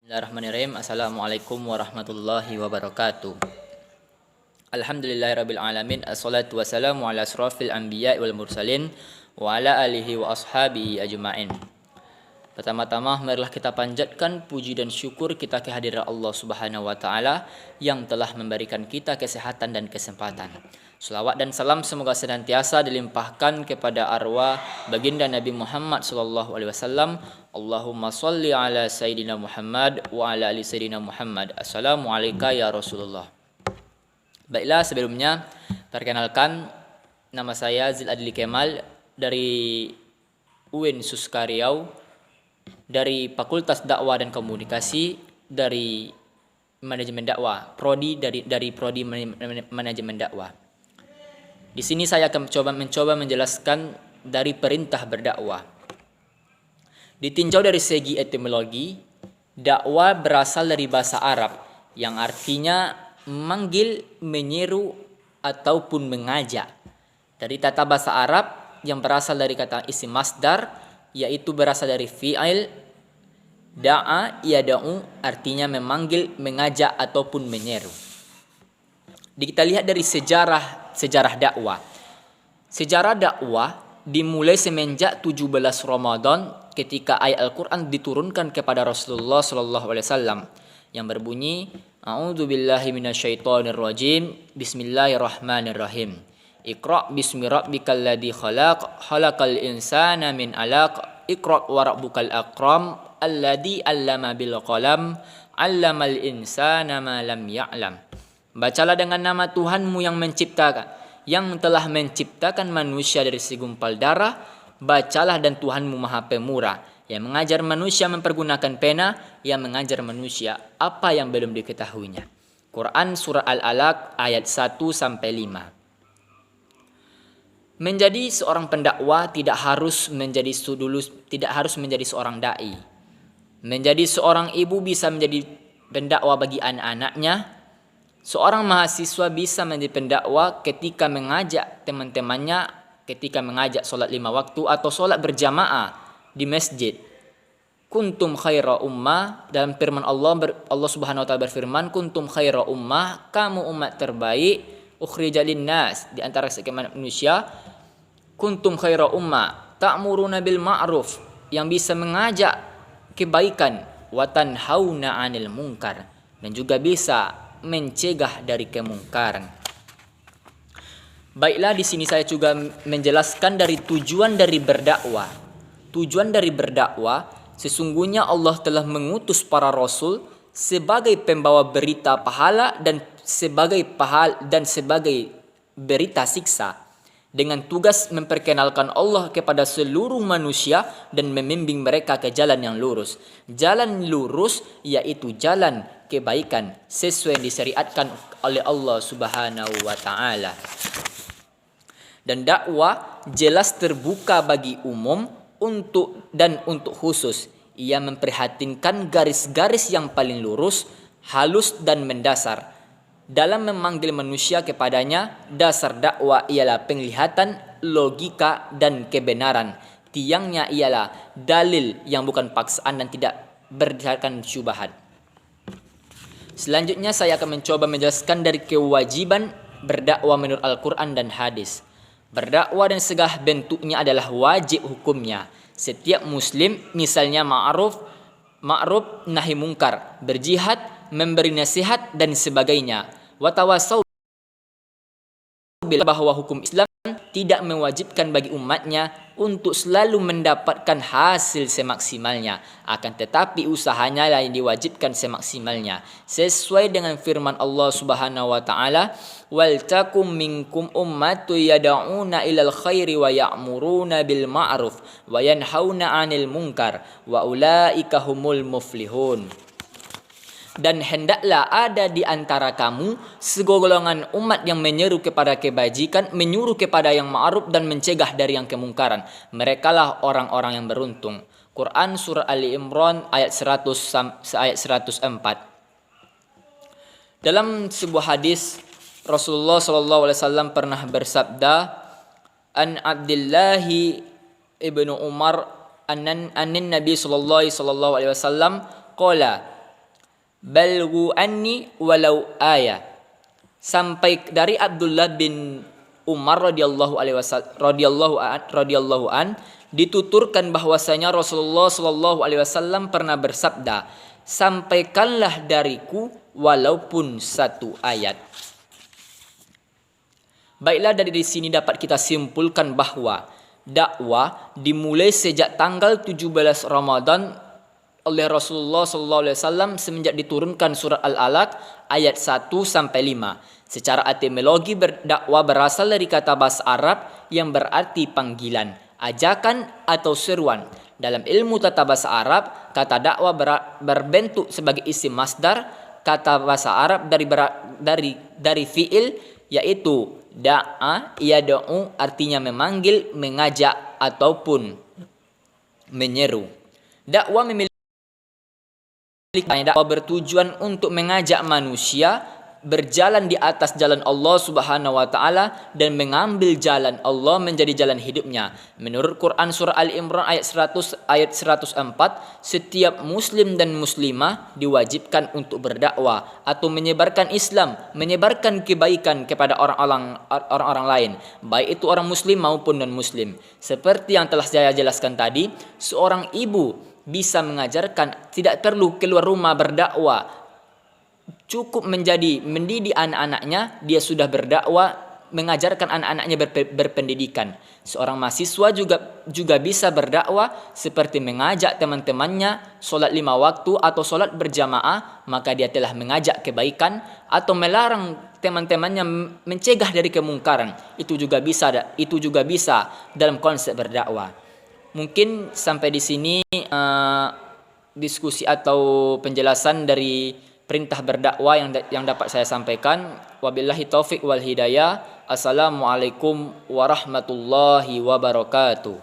Bismillahirrahmanirrahim. Assalamualaikum warahmatullahi wabarakatuh. Alhamdulillahirabbil alamin. Assalatu wassalamu ala asrofil anbiya wal mursalin wa ala alihi wa ashabihi ajma'in. Pertama-tama marilah kita panjatkan puji dan syukur kita kehadiran Allah Subhanahu wa taala yang telah memberikan kita kesehatan dan kesempatan. Selawat dan salam semoga senantiasa dilimpahkan kepada arwah baginda Nabi Muhammad sallallahu alaihi wasallam. Allahumma shalli ala sayyidina Muhammad wa ala ali sayyidina Muhammad. Assalamualaikum ya Rasulullah. Baiklah, sebelumnya perkenalkan, nama saya Zil Adli Kemal dari UIN Suska Riau, dari Fakultas Dakwah dan Komunikasi, dari Manajemen Dakwah, dari Prodi Manajemen Dakwah. Di sini saya akan mencoba menjelaskan dari perintah berdakwah. Ditinjau dari segi etimologi, dakwah berasal dari bahasa Arab yang artinya memanggil, menyeru, ataupun mengajak. Dari tata bahasa Arab yang berasal dari kata isim masdar, yaitu berasal dari fi'il da'a yada'u, artinya memanggil, mengajak, ataupun menyeru. Kita lihat dari sejarah dakwah. Sejarah dakwah dimulai semenjak 17 Ramadan ketika ayat Al-Qur'an diturunkan kepada Rasulullah sallallahu alaihi wasallam yang berbunyi, A'udzubillahi minasyaitonirrajim. Bismillahirrahmanirrahim. Iqra' bismi rabbikal ladzi khalaq, khalaqal insana min 'alaq, Iqra' wa rabbukal akram, alladzi 'allama bil qalam, 'allamal insana ma lam ya'lam. Bacalah dengan nama Tuhanmu yang menciptakan, yang telah menciptakan manusia dari segumpal darah. Bacalah dan Tuhanmu Maha Pemurah, yang mengajar manusia mempergunakan pena, yang mengajar manusia apa yang belum diketahuinya. Quran surah Al-Alaq ayat 1-5. Menjadi seorang pendakwah tidak harus menjadi seorang dai. Menjadi seorang ibu bisa menjadi pendakwah bagi anak-anaknya. Seorang mahasiswa bisa menjadi pendakwah ketika mengajak teman-temannya, ketika mengajak sholat 5 waktu atau sholat berjamaah di masjid. Kuntum khaira ummah, dalam firman Allah Subhanahu wa taala berfirman, kuntum khaira ummah, kamu umat terbaik, ukhrijal linnas, di antara sekian manusia. Kuntum khaira ummah, ta'muruna bil ma'ruf, yang bisa mengajak kebaikan, wa tanhauna 'anil munkar, dan juga bisa mencegah dari kemungkaran. Baiklah, di sini saya juga menjelaskan dari tujuan dari berdakwah. Tujuan dari berdakwah, sesungguhnya Allah telah mengutus para rasul sebagai pembawa berita pahala dan sebagai berita siksa, dengan tugas memperkenalkan Allah kepada seluruh manusia dan membimbing mereka ke jalan yang lurus. Jalan lurus yaitu jalan kebaikan sesuai yang disyariatkan oleh Allah Subhanahu wa taala. Dan dakwah jelas terbuka bagi umum untuk khusus. Ia memprihatinkan garis-garis yang paling lurus, halus dan mendasar. Dalam memanggil manusia kepadanya, dasar dakwah ialah penglihatan, logika, dan kebenaran. Tiangnya ialah dalil yang bukan paksaan dan tidak berdasarkan syubhat. Selanjutnya saya akan mencoba menjelaskan dari kewajiban berdakwah menurut Al-Quran dan hadis. Berdakwah dan segala bentuknya adalah wajib hukumnya. Setiap muslim, misalnya ma'ruf nahi mungkar, berjihad, memberi nasihat dan sebagainya. Watawasau, bahwa hukum Islam tidak mewajibkan bagi umatnya untuk selalu mendapatkan hasil semaksimalnya, akan tetapi usahanya lah yang diwajibkan semaksimalnya, sesuai dengan firman Allah Subhanahu wa taala, wal takum minkum ummatun yad'una ilal khairi wa ya'muruna bil ma'ruf wa yanhauna 'anil munkar wa ulaika humul muflihun. Dan hendaklah ada di antara kamu segolongan umat yang menyeru kepada kebajikan, menyuruh kepada yang ma'ruf dan mencegah dari yang kemungkaran. Merekalah orang-orang yang beruntung. Quran surah Ali Imran ayat 104. Dalam sebuah hadis, Rasulullah sallallahu alaihi wasallam pernah bersabda, an Abdillahi ibnu Umar anin Nabi sallallahu alaihi wasallam qala balghu anni walau ayah. Sampai dari Abdullah bin Umar radhiyallahu an dituturkan bahwasanya Rasulullah sallallahu alaihi wasallam pernah bersabda, sampaikanlah dariku walaupun satu ayat. Baiklah, dari sini dapat kita simpulkan bahwa dakwah dimulai sejak tanggal 17 Ramadan oleh Rasulullah SAW semenjak diturunkan surat Al-Alaq ayat 1 sampai 5. Secara etimologi dakwah berasal dari kata bahasa Arab yang berarti panggilan, ajakan atau seruan. Dalam ilmu tata bahasa Arab, kata dakwah berbentuk sebagai isim masdar. Kata bahasa Arab dari fiil yaitu da'a yad'u, artinya memanggil, mengajak ataupun menyeru. Dakwah memiliki dakwah bertujuan untuk mengajak manusia berjalan di atas jalan Allah Subhanahu wa taala dan mengambil jalan Allah menjadi jalan hidupnya. Menurut Quran surah Ali Imran ayat 104, setiap muslim dan muslimah diwajibkan untuk berdakwah atau menyebarkan Islam, menyebarkan kebaikan kepada orang-orang lain, baik itu orang muslim maupun non muslim. Seperti yang telah saya jelaskan tadi, seorang ibu bisa mengajarkan, tidak perlu keluar rumah berdakwah, cukup mendidik anak-anaknya, dia sudah berdakwah, mengajarkan anak-anaknya berpendidikan. Seorang mahasiswa juga bisa berdakwah seperti mengajak teman-temannya sholat 5 waktu atau sholat berjamaah, maka dia telah mengajak kebaikan, atau melarang teman-temannya mencegah dari kemungkaran. Itu juga bisa dalam konsep berdakwah. Mungkin sampai di sini diskusi atau penjelasan dari perintah berdakwah yang dapat saya sampaikan. Wabillahi taufik wal hidayah. Assalamualaikum warahmatullahi wabarakatuh.